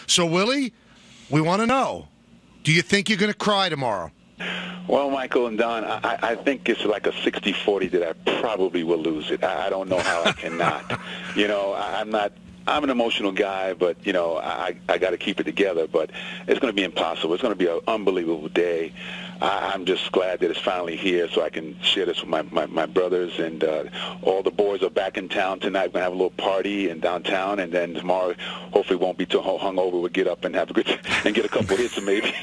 So, Willie, we want to know, do you think you're going to cry tomorrow? Well, Michael and Don, I think it's like a 60-40 that I probably will lose it. I don't know how I cannot. I'm an emotional guy, but, I got to keep it together. But it's going to be impossible. It's going to be an unbelievable day. I'm just glad that it's finally here so I can share this with my brothers. And all the boys are back in town tonight. We're going to have a little party in downtown. And then tomorrow, hopefully, won't be too hungover. We'll get up and have a good and get a couple hits maybe.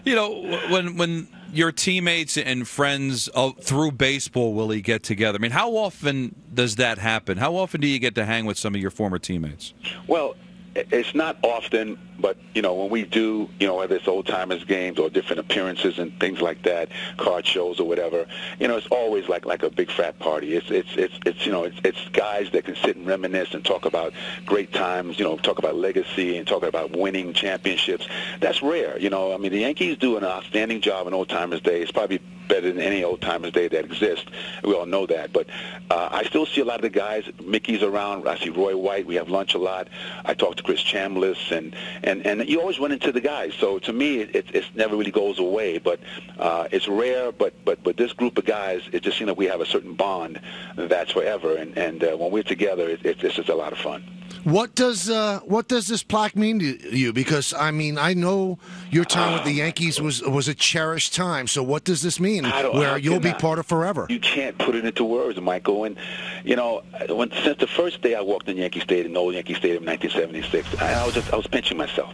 When your teammates and friends through baseball, Willie, get together, I mean, how often does that happen? How often do you get to hang with some of your former teammates? Well, it's not often, but, when we do, whether it's old-timers games or different appearances and things like that, card shows or whatever, it's always like a big frat party. It's guys that can sit and reminisce and talk about great times, talk about legacy and talk about winning championships. That's rare, I mean, the Yankees do an outstanding job on Old-Timers Day. It's probably better than any Old-Timers Day that exists. We all know that. But I still see a lot of the guys. Mickey's around. I see Roy White. We have lunch a lot. I talk to Chris Chambliss, and you always run into the guys. So to me, it never really goes away. But it's rare. But this group of guys, it just seems like we have a certain bond that's forever. And when we're together, it's just a lot of fun. What does this plaque mean to you? Because I mean, I know your time with the Yankees was a cherished time. So what does this mean? Where you'll be part of forever? You can't put it into words, Michael. And since the first day I walked in Yankee Stadium, old Yankee Stadium, in 1976, I was pinching myself.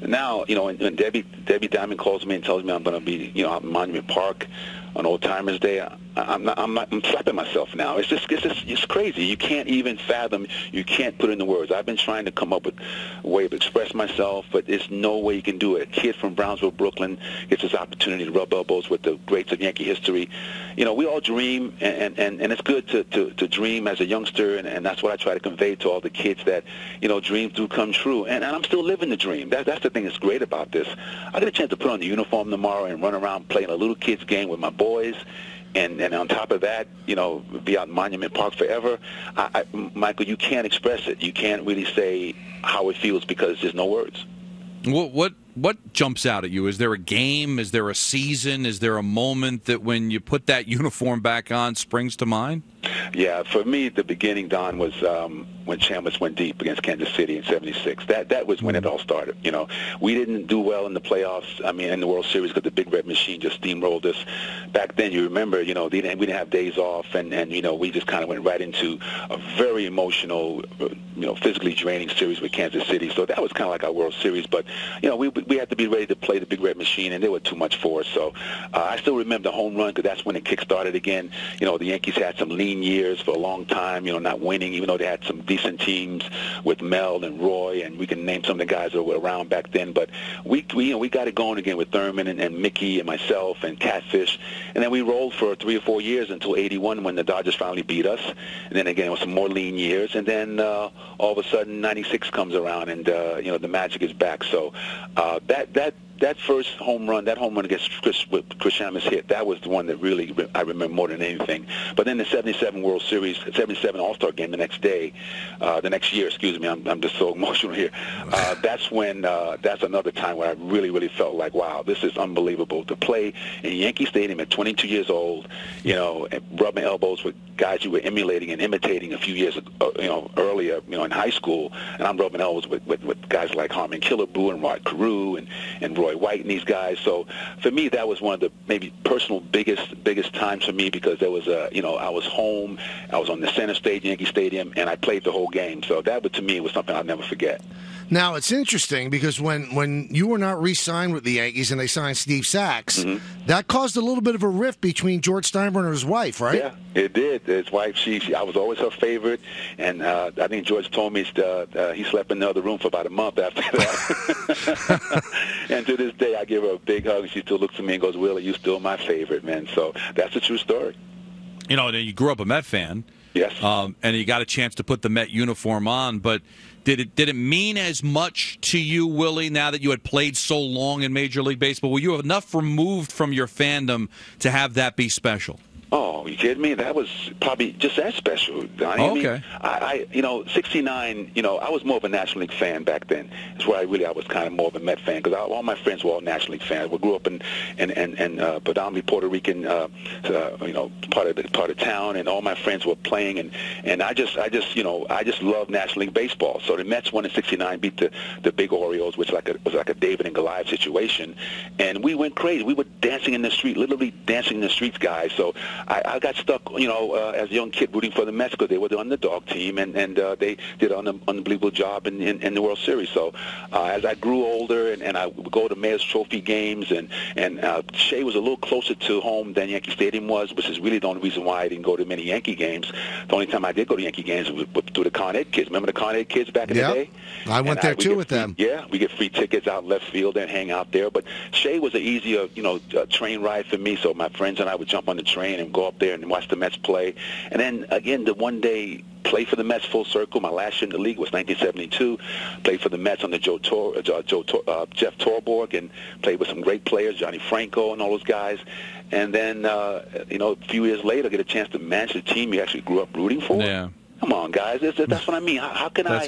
Now, when Debbie Diamond calls me and tells me I'm going to be, out in Monument Park on Old Timers Day, I'm slapping myself now. It's crazy. You can't even fathom. You can't put it into words. I've been trying to come up with a way to express myself, but there's no way you can do it. A kid from Brownsville, Brooklyn, gets this opportunity to rub elbows with the greats of Yankee history. We all dream, and it's good to dream as a youngster, and that's what I try to convey to all the kids that, dreams do come true. And I'm still living the dream. That's the thing that's great about this. I get a chance to put on the uniform tomorrow and run around playing a little kid's game with my boys. And on top of that, be out in Monument Park forever. Michael, you can't express it. You can't really say how it feels because there's no words. What jumps out at you? Is there a game? Is there a season? Is there a moment that when you put that uniform back on springs to mind? Yeah, for me, the beginning, Don, was when Chambliss went deep against Kansas City in '76. That was when it all started. We didn't do well in the playoffs. I mean, in the World Series because the Big Red Machine just steamrolled us. Back then, you remember, we didn't have days off, and we just kind of went right into a very emotional, physically draining series with Kansas City. So that was kind of like our World Series. But we had to be ready to play the Big Red Machine, and they were too much for us. So I still remember the home run because that's when it kick-started again. The Yankees had some lean years for a long time, not winning, even though they had some decent teams with Mel and Roy, and we can name some of the guys that were around back then. But we got it going again with Thurman and Mickey and myself and Catfish, and then we rolled for 3 or 4 years until '81 when the Dodgers finally beat us. And then again, with some more lean years, and then all of a sudden '96 comes around, and the magic is back. So that first home run against Chris Chambliss hit, that was the one that really I remember more than anything. But then the '77 World Series, '77 All-Star game the next year, excuse me, I'm just so emotional here. That's another time where I really, really felt like, wow, this is unbelievable to play in Yankee Stadium at 22 years old, rubbing elbows with guys you were emulating and imitating a few years earlier, in high school, and I'm rubbing elbows with guys like Harmon Killebrew and Rod Carew and Roy White and these guys. So for me, that was one of the maybe personal biggest times for me because there was I was home, I was on the center stage, Yankee Stadium, and I played the whole game. So that, to me, was something I'll never forget. Now, it's interesting because when you were not re-signed with the Yankees and they signed Steve Sachs, that caused a little bit of a rift between George Steinbrenner and his wife, right? Yeah, it did. His wife, I was always her favorite, and I think George told me he slept in the other room for about a month after that. And to this day, I give her a big hug, and she still looks at me and goes, "Willie, you're still my favorite, man." So that's a true story. You grew up a Met fan. Yes. And you got a chance to put the Met uniform on, but did it mean as much to you, Willie, now that you had played so long in Major League Baseball? Were you enough removed from your fandom to have that be special? Oh, you kidding me? That was probably just as special. Okay. I 69, I was more of a National League fan back then. It's where I was kind of more of a Met fan because all my friends were all National League fans. We grew up in predominantly Puerto Rican, part of town, and all my friends were playing, and I just love National League baseball. So the Mets won in '69, beat the big Orioles, which was like a David and Goliath situation, and we went crazy. We were dancing in the street, literally dancing in the streets, guys. So I got stuck, as a young kid rooting for the Mets because they were the underdog team, and they did an unbelievable job in the World Series. So as I grew older and I would go to Mayor's Trophy games, and Shea was a little closer to home than Yankee Stadium was, which is really the only reason why I didn't go to many Yankee games. The only time I did go to Yankee games was through the Con Ed kids. Remember the Con Ed kids back in the day? I went there too with them. Yeah, we get free tickets out left field and hang out there. But Shea was an easier, train ride for me. So my friends and I would jump on the train and go up there and watch the Mets play. And then again, the one day play for the Mets full circle. My last year in the league was 1972. Played for the Mets under Jeff Torborg, and played with some great players, Johnny Franco and all those guys. And then, a few years later, get a chance to manage the team you actually grew up rooting for. Yeah. Come on, guys. That's what I mean. How can I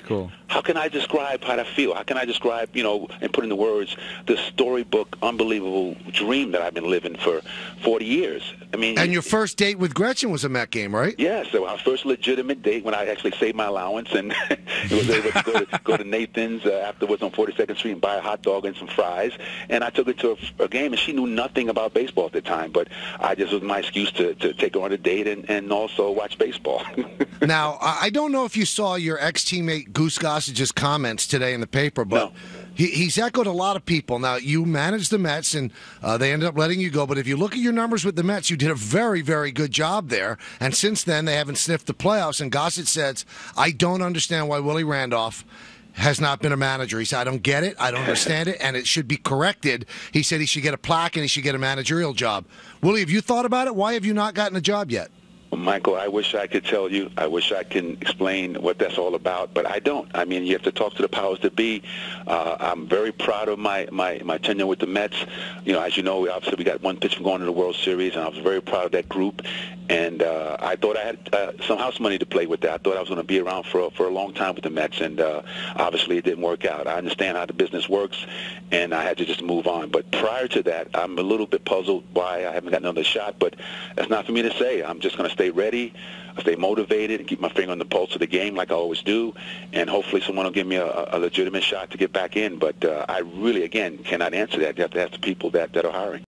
describe how I feel? How can I describe, and put into words the storybook, unbelievable dream that I've been living for 40 years? I mean, and your first date with Gretchen was a Met game, right? Yeah. So our first legitimate date when I actually saved my allowance and was able to go to Nathan's afterwards on 42nd Street and buy a hot dog and some fries. And I took her to a game, and she knew nothing about baseball at the time, but I just was my excuse to take her on a date and also watch baseball. Now, I don't know if you saw your ex-teammate Goose Gossage's comments today in the paper, but he's echoed a lot of people. Now, you managed the Mets, and they ended up letting you go. But if you look at your numbers with the Mets, you did a very, very good job there. And since then, they haven't sniffed the playoffs. And Gossage says, I don't understand why Willie Randolph has not been a manager. He said, I don't get it. I don't understand it, and it should be corrected. He said he should get a plaque and he should get a managerial job. Willie, have you thought about it? Why have you not gotten a job yet? Michael, I wish I could tell you. I wish I can explain what that's all about, but I don't. I mean, you have to talk to the powers that be. I'm very proud of my tenure with the Mets. As you know, obviously we got one pitch from going to the World Series, and I was very proud of that group. And I thought I had some house money to play with that. I thought I was going to be around for a long time with the Mets, and obviously it didn't work out. I understand how the business works, and I had to just move on. But prior to that, I'm a little bit puzzled why I haven't got another shot, but that's not for me to say. I'm just going to stay ready, stay motivated, and keep my finger on the pulse of the game like I always do, and hopefully someone will give me a legitimate shot to get back in. But I really, again, cannot answer that. You have to ask the people that are hiring.